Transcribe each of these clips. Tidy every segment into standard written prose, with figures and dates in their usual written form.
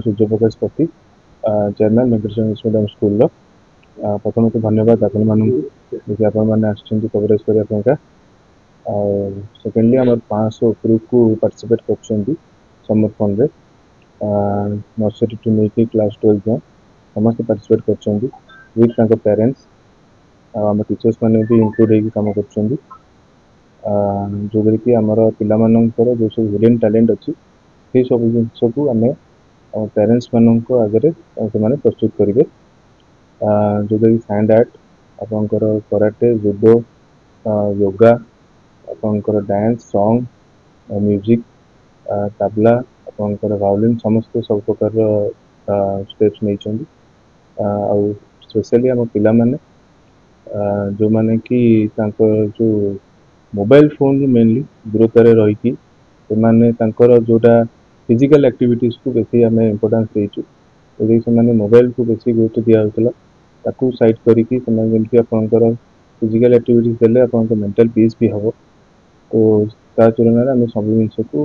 Suryaprakash Pati chairman Venkateshwar English medium school प्रथम तो धन्यवाद आपण मानक आपण मैंने कवरेज करने सेकेंडली आम 500 उपरकू पार्टिसिपेट कर समर फंड रे नर्सरी टू नहीं क्लास 12 जाए समस्त पार्टिसिपेट कर विथ पेरेंट्स आम टीचर्स मैंने भी इंक्लूड होम कर जो कि आमर पिलामानंकर जो सब हिडन टैलेंट अच्छी से सब जिन को आम पेरेंट्स मानक आगे से प्रस्तुत करेंगे जो कि सैंड आर्ट आपंकर कराटे जुडो योगा आपंकर डांस सॉन्ग म्यूजिक तबला आपंकर वायोलिन समस्त सब प्रकार स्टेप्स नहीं स्पेशली आम पिला माने जो माने कि जो मोबाइल फोन मेनली दूरतार रहीकि से जोटा फिजिकल एक्टिविटीज को बेसी आम इम्पोर्टान्स देचु यदि से मोबाइल को बेसी गुरुत्व दिखाला ताकू साइड करके आपंकर फिजिकल एक्टिविटीज देले आपंकर मेंटल पीस भी हम तो ता तुलन में आम सब जिन को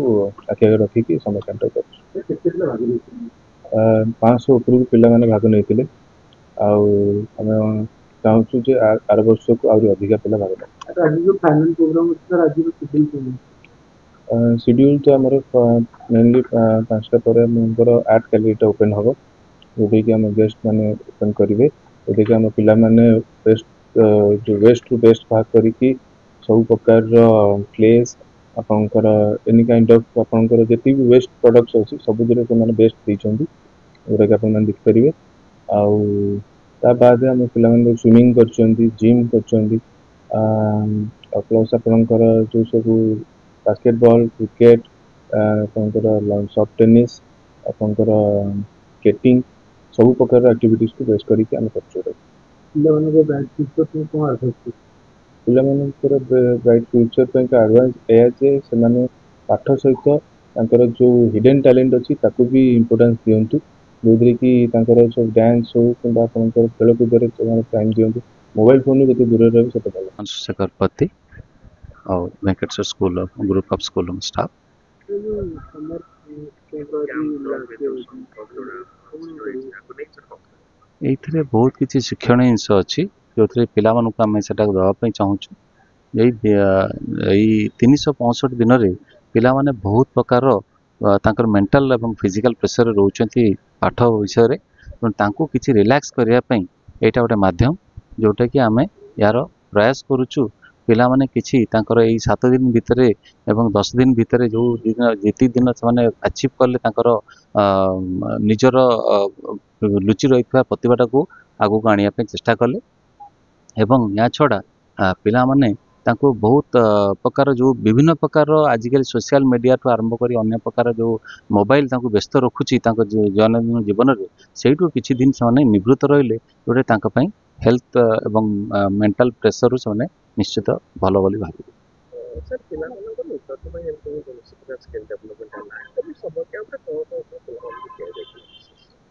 आखि आगे रखिकी समय कैंटर कर 500 उपरकू पिला माने भाग नहीं आम चाहूँ जे आर वर्ष को आदि अधिका पिला भाग शेड्यूल तो आम मेनली 5टा पर आर्ट गैलरी ओपन हम जोटे कि आम गेस्ट मैंने ओपन करेंगे जोटे कि आम पिला माने बेस्ट जो वेस्ट टू बेस्ट भाग करके सब प्रकार क्लेस आपंकर एनी काइंड ऑफ आपंकर जी वेस्ट प्रोडक्ट्स अच्छी सब से बेस्ट देते जोटा कि आप देखिपारे बाद आम पे स्विमिंग कर जिम कर प्लस आपंकर जो सब बास्केटबॉल क्रिकेट आपंकर सॉफ्ट टेनिस आपंकर स्केटिंग सब प्रकार एक्टिविटीज को बेस करके आम कर पिलामानंकर ब्राइट फ्यूचर एडवांस ए से पाठ सहित जो हिडन टैलेंट अच्छी ताकू भी इम्पोर्टेंस दिंतु जो कि सब डांस हो कि खेलकूद टाइम दिंतु मोबाइल फोन जो दूर रहे से भल शेखर पति और Venkateshwar school group of school staff ये बहुत किसी शिक्षण जिनस अच्छी जो पिलामान आम से दवाई चाहूँ यही 365 दिन में पिला माने बहुत प्रकार मेंटल एवं फिजिकल प्रेशर रोचंती पाठ विषय तांको किसी रिलैक्स करने यहाँ गोटे माध्यम जोटा कि आम यार प्रयास करुचु पिला माने किछि तांकर एई 7 दिन भितर एवं 10 दिन भितर जो जीति दिन से अचीव कले निजर लुचि रही प्रतिभा को आगू आने चेष्टा कले एवं या छड़ा पिला माने तांको बहुत प्रकार जो विभिन्न प्रकार आजिकल सोशल मीडिया तो आरंभ कर अन्य प्रकार जो मोबाइल तांको व्यस्त रखुची दैनंदिन जीवन में सेठू किछि दिन से निवृत्त रहिले जोटे हेल्थ एवं मेंटल प्रेशर से निश्चित भल बोली भावी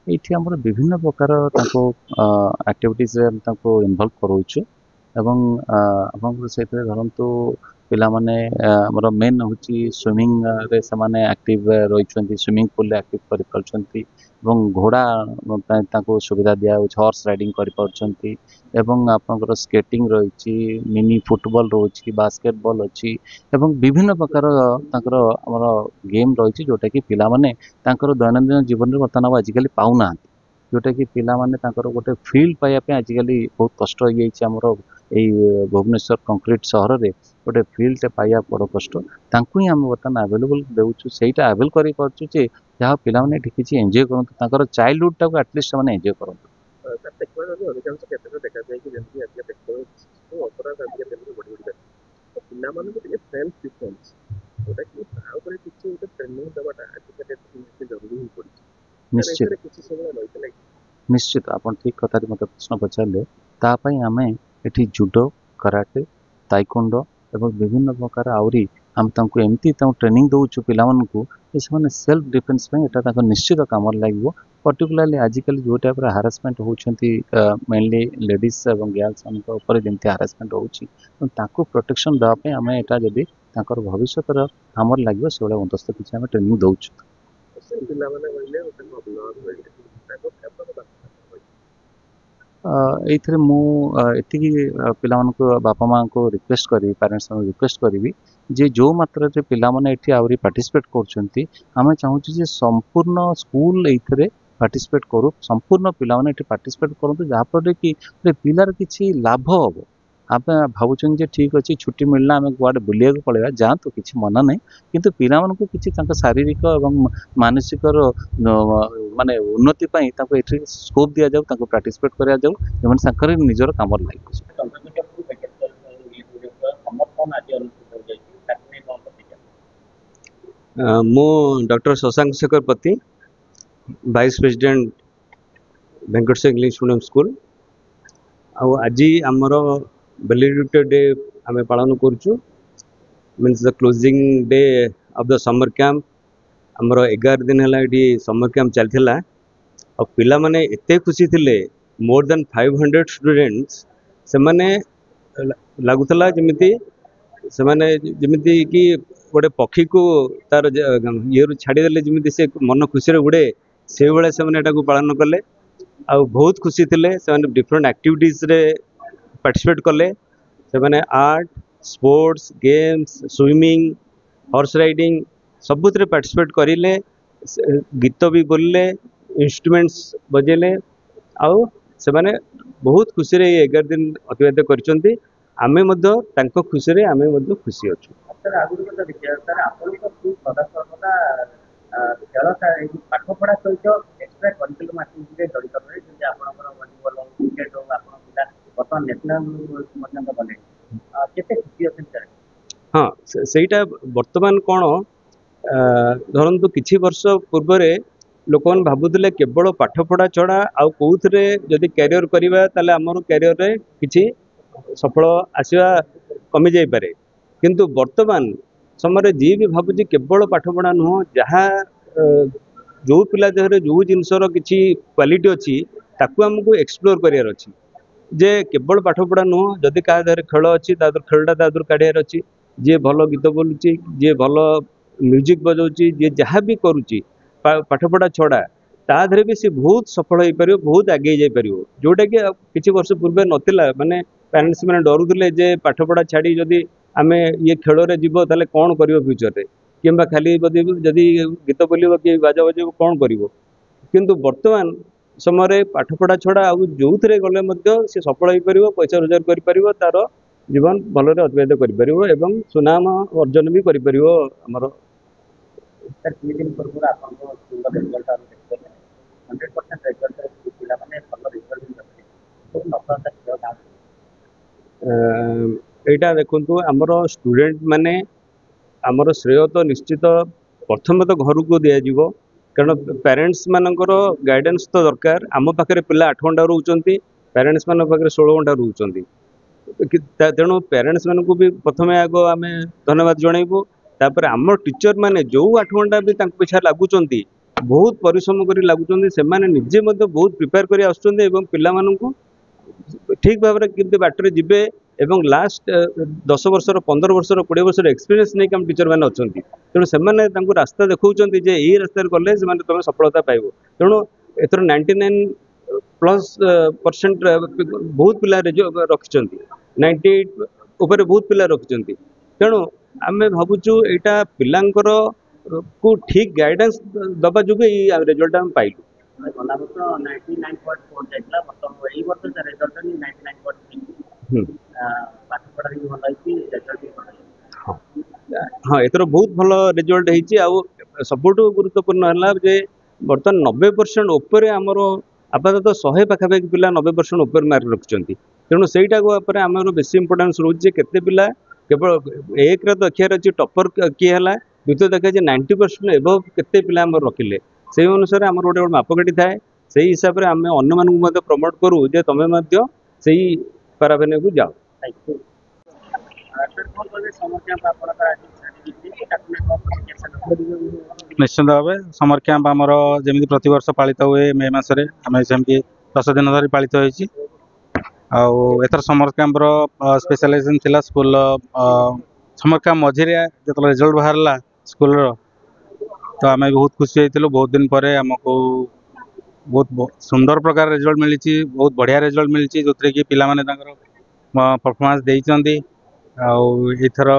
ये आम विभिन्न प्रकार एक्टिविटीज इनवल्व करूँ एवं आपंकर से धरतु पिला माने हमर मेन हूँ स्विमिंग रे से एक्टिव रही स्विमिंग पूल एक्टिव कर घोड़ा सुविधा दिया हॉर्स राइडिंग कर आपंकर स्केटिंग रही मिनी फुटबॉल रही बास्केटबॉल अच्छी विभिन्न प्रकार आमर गेम रही जोटा कि पिला माने दैनंदिन जीवन में बर्तमान आजिकल पाऊना जोटा कि पिला माने गोटे फील्ड पाइबा आजिकल बहुत कष्ट हो जाइए आमर यही भुवनेश्वर कंक्रीट सहर में गोटे फील्ड पाइबा बड़ कष्ट तांकु ही आम बर्तमान आवेलेबल देउछु सेटा आवेल करि परछु जे जहाँ पिला माने किसी एंजॉय करंतु तांकर चाइल्डहुड टाको एटलिस्ट माने एंजॉय करंतु अधिकांश क्षेत्र देखा जाए कि जल्दी आजकल देखते अपराध आजकल बढ़ी पिला माने के सेल्फ डिफेंस जोटा कि ऊपर किसी गोटे ट्रेनिंग देवाटा आजकल जरूरी हो पड़ी निश्चित निश्चित आप ठीक कथा मत प्रश्न पचारे तापाई आम ये जुडो कराटे ताइकोंडो एवं विभिन्न प्रकार आहरी आम एमती ट्रेनिंग दौचु पिलामानकु से सेल्फ डिफेन्स यहाँ निश्चित कम लगे पर्टिकुलाली आजिकल जो टाइप हारासमेंट होती मेनली लेडीज और गर्ल्स जमी हारासमेंट हो प्रोटेक्शन देवाई आम यहाँ जदि भविष्य आमर लगे से बंदोबस्त किसी आम ट्रेनिंग दौचु ଏଇଥିରେ ମୁଁ ଏତିକି ପିଲାମାନଙ୍କୁ ବାପା ମାଆଙ୍କୁ ରିକ୍ୱେଷ୍ଟ କରିବି, ପ୍ୟାରେଣ୍ଟସ୍ମାନଙ୍କୁ ରିକ୍ୱେଷ୍ଟ କରିବି ଯେ ଯେଉଁ ମାତ୍ରାରେ ପିଲାମାନେ ଏଠି ଆହୁରି ପାର୍ଟିସିପେଟ୍ କରୁଛନ୍ତି, ଆମେ ଚାହୁଁଛୁ ଯେ ସମ୍ପୂର୍ଣ୍ଣ ସ୍କୁଲ ଏଇଥିରେ ପାର୍ଟିସିପେଟ୍ କରୁ, ସମ୍ପୂର୍ଣ୍ଣ ପିଲାମାନେ ଏଠି ପାର୍ଟିସିପେଟ୍ କରନ୍ତୁ, ଯାହାଫଳରେ କି ଗୋଟେ ପିଲାର କିଛି ଲାଭ ହେବ। ଆମେ ଭାବୁଛନ୍ତି ଯେ ଠିକ୍ ଅଛି ଛୁଟି ମିଳିଲା ଆମେ କୁଆଡ଼େ ବୁଲିବାକୁ ପଳେଇବା, ଯାଆନ୍ତୁ କିଛି ମନା ନାହିଁ, କିନ୍ତୁ ପିଲାମାନଙ୍କୁ କିଛି ତାଙ୍କ ଶାରୀରିକ ଏବଂ ମାନସିକର ମାନେ ଉନ୍ନତି ପାଇଁ ତାଙ୍କୁ ଏଠି ସ୍କୋପ୍ ଦିଆଯାଉ, ତାଙ୍କୁ ପାର୍ଟିସିପେଟ୍ କରାଯାଉ, ଯେମାନେ ତାଙ୍କର ନିଜର କାମରେ ଲାଗିବ। ମୁଁ doctor Shashank Shekhar Pati, vice president Venkateshwar English medium school. ଆଉ ଆଜି ଆମର ଭ୍ୟାଲିଡିଟି ଡେ ଆମେ ପାଳନ କରୁଛୁ, means the closing day of the summer camp. ଆମର 11 ଦିନ ହେଲା ଏଠି ସମର କ୍ୟାମ୍ପ ଚାଲିଥିଲା, ଆଉ ପିଲାମାନେ ଏତେ ଖୁସି ଥିଲେ, ମୋର୍ ଦେନ୍ 500 ଷ୍ଟୁଡେଣ୍ଟସ୍। ସେମାନେ ଲାଗୁଥିଲା ଯେମିତି ସେମାନେ ଯେମିତି କି ଗୋଟେ ପକ୍ଷୀକୁ ତାର ଇଏରୁ ଛାଡ଼ିଦେଲେ ଯେମିତି ସେ ମନ ଖୁସିରେ ଉଡ଼େ, ସେଇଭଳିଆ ସେମାନେ ଏଟାକୁ ପାଳନ କଲେ। ଆଉ ବହୁତ ଖୁସି ଥିଲେ, ସେମାନେ ଡିଫରେଣ୍ଟ ଆକ୍ଟିଭିଟିଜରେ ପାର୍ଟିସିପେଟ୍ କଲେ। ସେମାନେ art, sports, games, swimming, ହର୍ସ riding ସବୁଥିରେ ପାର୍ଟିସିପେଟ୍ କରିଲେ, ଗୀତ ବି ବୋଲିଲେ, ଇନଷ୍ଟ୍ରୁମେଣ୍ଟସ୍ ବଜେଇଲେ, ଆଉ ସେମାନେ ବହୁତ ଖୁସିରେ ଏଇ 11 ଦିନ ଅତିବାହିତ କରିଛନ୍ତି। ଆମେ ମଧ୍ୟ ତାଙ୍କ ଖୁସିରେ ଆମେ ମଧ୍ୟ ଖୁସି ଅଛୁ। ପାଠପଢ଼ା ସହିତ ଏକ୍ସଟ୍ରା କରିକୁଲମ ଆକ୍ଟିଭିଟିରେ ଜଡ଼ିତ ରହେ, ଯେମିତି ଆପଣଙ୍କର ଭଲିବଲ ହଉ, କ୍ରିକେଟ ହଉ, ଆପଣଙ୍କ ପିଲା ବର୍ତ୍ତମାନ ନ୍ୟାସନାଲ ପର୍ଯ୍ୟନ୍ତ ଗଲେ, କେତେ ଖୁସି ଅଛନ୍ତି ସାର୍? ହଁ, ସେଇଟା ବର୍ତ୍ତମାନ କ'ଣ, ଧରନ୍ତୁ କିଛି ବର୍ଷ ପୂର୍ବରେ ଲୋକମାନେ ଭାବୁଥିଲେ କେବଳ ପାଠପଢ଼ା ଛଡ଼ା ଆଉ କେଉଁଥିରେ ଯଦି କ୍ୟାରିୟର କରିବା ତାହେଲେ ଆମର କ୍ୟାରିୟରରେ କିଛି ସଫଳ ଆସିବା କମିଯାଇପାରେ। କିନ୍ତୁ ବର୍ତ୍ତମାନ ସମୟରେ ଯିଏ ବି ଭାବୁଛି କେବଳ ପାଠପଢ଼ା ନୁହଁ, ଯାହା ଯେଉଁ ପିଲା ଦେହରେ ଯେଉଁ ଜିନିଷର କିଛି କ୍ୱାଲିଟି ଅଛି ତାକୁ ଆମକୁ ଏକ୍ସପ୍ଲୋର କରିବାର ଅଛି। ଯେ କେବଳ ପାଠପଢ଼ା ନୁହଁ, ଯଦି କାହା ଦେହରେ ଖେଳ ଅଛି ତା ଦେହରେ ଖେଳଟା ତା ଦେହରୁ କାଢ଼ିବାର ଅଛି। ଯିଏ ଭଲ ଗୀତ ବୋଲୁଛି, ଯିଏ ଭଲ ମ୍ୟୁଜିକ୍ ବଜାଉଛି, ଯିଏ ଯାହା ବି କରୁଛି ପାଠପଢ଼ା ଛଡ଼ା, ତା ଦେହରେ ବି ସେ ବହୁତ ସଫଳ ହେଇପାରିବ, ବହୁତ ଆଗେଇ ଯାଇପାରିବ, ଯେଉଁଟାକି କିଛି ବର୍ଷ ପୂର୍ବେ ନଥିଲା। ମାନେ ପ୍ୟାରେଣ୍ଟସ୍ ମାନେ ଡରୁଥିଲେ ଯେ ପାଠପଢ଼ା ଛାଡ଼ି ଯଦି ଆମେ ଇଏ ଖେଳରେ ଯିବ ତାହେଲେ କ'ଣ କରିବ ଫ୍ୟୁଚରରେ, କିମ୍ବା ଖାଲି ଯଦି ଗୀତ ବୋଲିବ କି ବାଜା ବଜେଇବ କ'ଣ କରିବ। କିନ୍ତୁ ବର୍ତ୍ତମାନ ସମୟରେ ପାଠପଢ଼ା ଛଡ଼ା ଆଉ ଯେଉଁଥିରେ ଗଲେ ମଧ୍ୟ ସେ ସଫଳ ହେଇପାରିବ, ପଇସା ରୋଜଗାର କରିପାରିବ, ତାର ଜୀବନ ଭଲରେ ଅତିବାହିତ କରିପାରିବ ଏବଂ ସୁନାମ ଅର୍ଜନ ବି କରିପାରିବ। ଆମର ଦୁଇ ଦିନ ପୂର୍ବରୁ ଆପଣଙ୍କ ସ୍କୁଲର ରେଜଲ୍ଟ ଆମେ ଦେଖିପାରିଲେ 100% ରେଜଲ୍ଟରେ ପିଲାମାନେ ଭଲ ରେଜଲ୍ଟ ବି ରଖିଲେ। ଏଇଟା ଦେଖନ୍ତୁ, ଆମର ଷ୍ଟୁଡେଣ୍ଟ ମାନେ ଆମର ଶ୍ରେୟ ତ ନିଶ୍ଚିତ ପ୍ରଥମେ ତ ଘରକୁ ଦିଆଯିବ, କାରଣ ପ୍ୟାରେଣ୍ଟସ୍ ମାନଙ୍କର ଗାଇଡାନ୍ସ ତ ଦରକାର। ଆମ ପାଖରେ ପିଲା 8 ଘଣ୍ଟା ରହୁଛନ୍ତି, ପ୍ୟାରେଣ୍ଟସ୍ ମାନଙ୍କ ପାଖରେ 16 ଘଣ୍ଟା ରହୁଛନ୍ତି। ତେଣୁ ପ୍ୟାରେଣ୍ଟସ୍ ମାନଙ୍କୁ ବି ପ୍ରଥମେ ଆଗ ଆମେ ଧନ୍ୟବାଦ ଜଣାଇବୁ। ତାପରେ ଆମ ଟିଚର ମାନେ ଯେଉଁ 8 ଘଣ୍ଟା ବି ତାଙ୍କ ପିଛା ଲାଗୁଛନ୍ତି, ବହୁତ ପରିଶ୍ରମ କରି ଲାଗୁଛନ୍ତି, ସେମାନେ ନିଜେ ମଧ୍ୟ ବହୁତ ପ୍ରିପେୟାର କରି ଆସୁଛନ୍ତି ଏବଂ ପିଲାମାନଙ୍କୁ ଠିକ ଭାବରେ କେମିତି ବାଟରେ ଯିବେ ଏବଂ ଲାଷ୍ଟ 10 ବର୍ଷର, 15 ବର୍ଷର, 20 ବର୍ଷର ଏକ୍ସପିରିଏନ୍ସ ନେଇକି ଆମ ଟିଚର ମାନେ ଅଛନ୍ତି। ତେଣୁ ସେମାନେ ତାଙ୍କୁ ରାସ୍ତା ଦେଖାଉଛନ୍ତି ଯେ ଏଇ ରାସ୍ତାରେ ଗଲେ ସେମାନେ ତମେ ସଫଳତା ପାଇବ। ତେଣୁ ଏଥର 99+% ବହୁତ ପିଲା ରଖିଛନ୍ତି, 98 ଉପରେ ବହୁତ ପିଲା ରଖିଛନ୍ତି। ତେଣୁ ଆମେ ଭାବୁଛୁ ଏଇଟା ପିଲାଙ୍କର କୁ ଠିକ ଗାଇଡାନ୍ସ ଦବା ଯୋଗୁଁ ଏଇ ରେଜଲ୍ଟ ଆମେ ପାଇଲୁ। ଗଲା ବର୍ଷ 99.4 ଯାଇଥିଲା, ବର୍ତ୍ତମାନ ଏଇ ବର୍ଷ ରେଜଲ୍ଟ 99.3। ପାଠପଢ଼ା ବି ଭଲ ହେଇଛି, ରେଜଲ୍ଟ ବି ଭଲ ହେଇଛି। ହଁ, ଏଥର ବହୁତ ଭଲ ରେଜଲ୍ଟ ହେଇଛି। ଆଉ ସବୁଠୁ ଗୁରୁତ୍ୱପୂର୍ଣ୍ଣ ହେଲା ଯେ ବର୍ତ୍ତମାନ 90% ଉପରେ ଆମର ଆପାତତଃ 100 ପାଖାପାଖି ପିଲା 90% ଉପରେ ମାର୍କ ରଖିଛନ୍ତି। ତେଣୁ ସେଇଟାକୁ ଉପରେ ଆମର ବେଶୀ ଇମ୍ପୋର୍ଟାନ୍ସ ରହୁଛି ଯେ କେତେ ପିଲା କେବଳ ଏକରେ ଦେଖିବାର ଅଛି ଟପର କିଏ ହେଲା, ଦ୍ୱିତୀୟ ଦେଖା ଯେ 90% ଏବଭ୍ କେତେ ପିଲା ଆମର ରଖିଲେ। ସେଇ ଅନୁସାରେ ଆମର ଗୋଟେ ମାପକାଠି ଥାଏ। ସେଇ ହିସାବରେ ଆମେ ଅନ୍ୟମାନଙ୍କୁ ମଧ୍ୟ ପ୍ରମୋଟ କରୁ ଯେ ତମେ ମଧ୍ୟ ସେଇ ପାରାବେନକୁ ଯାଅ। ନିଶ୍ଚିନ୍ତ ଭାବେ ସମର କ୍ୟାମ୍ପ ଆମର ଯେମିତି ପ୍ରତିବର୍ଷ ପାଳିତ ହୁଏ ମେ ମାସରେ, ଆମେ ସେମିତି 10 ଦିନ ଧରି ପାଳିତ ହୋଇଛି। ଆଉ ଏଥର ସମର କ୍ୟାମ୍ପର ସ୍ପେଶାଲାଇଜେସନ୍ ଥିଲା ସ୍କୁଲର ସମର କ୍ୟାମ୍ପ ମଝିରେ ଯେତେବେଳେ ରେଜଲ୍ଟ ବାହାରିଲା ସ୍କୁଲର, तो आम बहुत खुशी होइतिलु बहुत दिन पर आमको बहुत सुंदर प्रकार रिजल्ट मिली बहुत बढ़िया रिजल्ट मिली जो कि पिला माने परफॉर्मेंस देइचंदी आउथर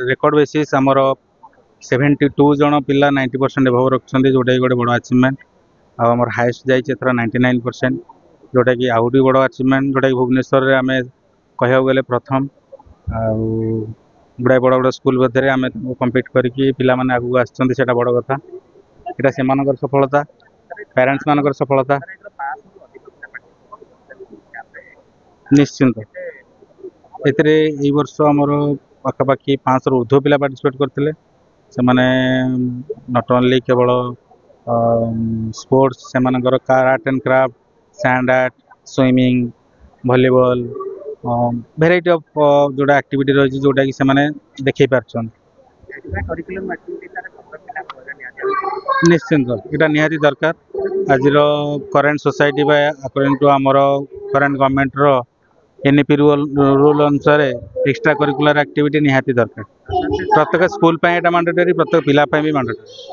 रेकर्ड बेसिस आमर 72 जन पिला 90% एभव रखिंट जोटा कि गोटे बड़ अचिवमेंट आमर हाएस्ट जाइए 99% जोटा कि आउट बड़ अचिवमेंट जोटा कि भुवनेश्वर में आम कह गले प्रथम गुड़ाए बड़ बड़ स्कूल मध्य आम कम्पीट करके पिला माने आगू आसटा बड़ कथा यहाँ से सफलता पेरेंट्स मान सफलता निश्चिंत ए वर्ष आमर पाखापाखि 500 ऊर्ध्व पिला पार्टिसिपेट करते से नॉट ओनली केवल स्पोर्ट्स से art and craft sand art swimming volleyball variety of जोड़ा एक्टिविटी रही जोटा कि से देखई पार्छन निश्चिंत यहाँ निहाती दरकार आज करेन्ट सोसाइटी अकॉर्डिंग टू आमर करेन्ट गवर्नमेंट रो एनईपी रूल अनुसार एक्स्ट्रा करिकुलर एक्टिविटी निहाती दरकार प्रत्येक स्कूल एटा मैंडेटरी प्रत्येक पिला भी मैंडेटरी।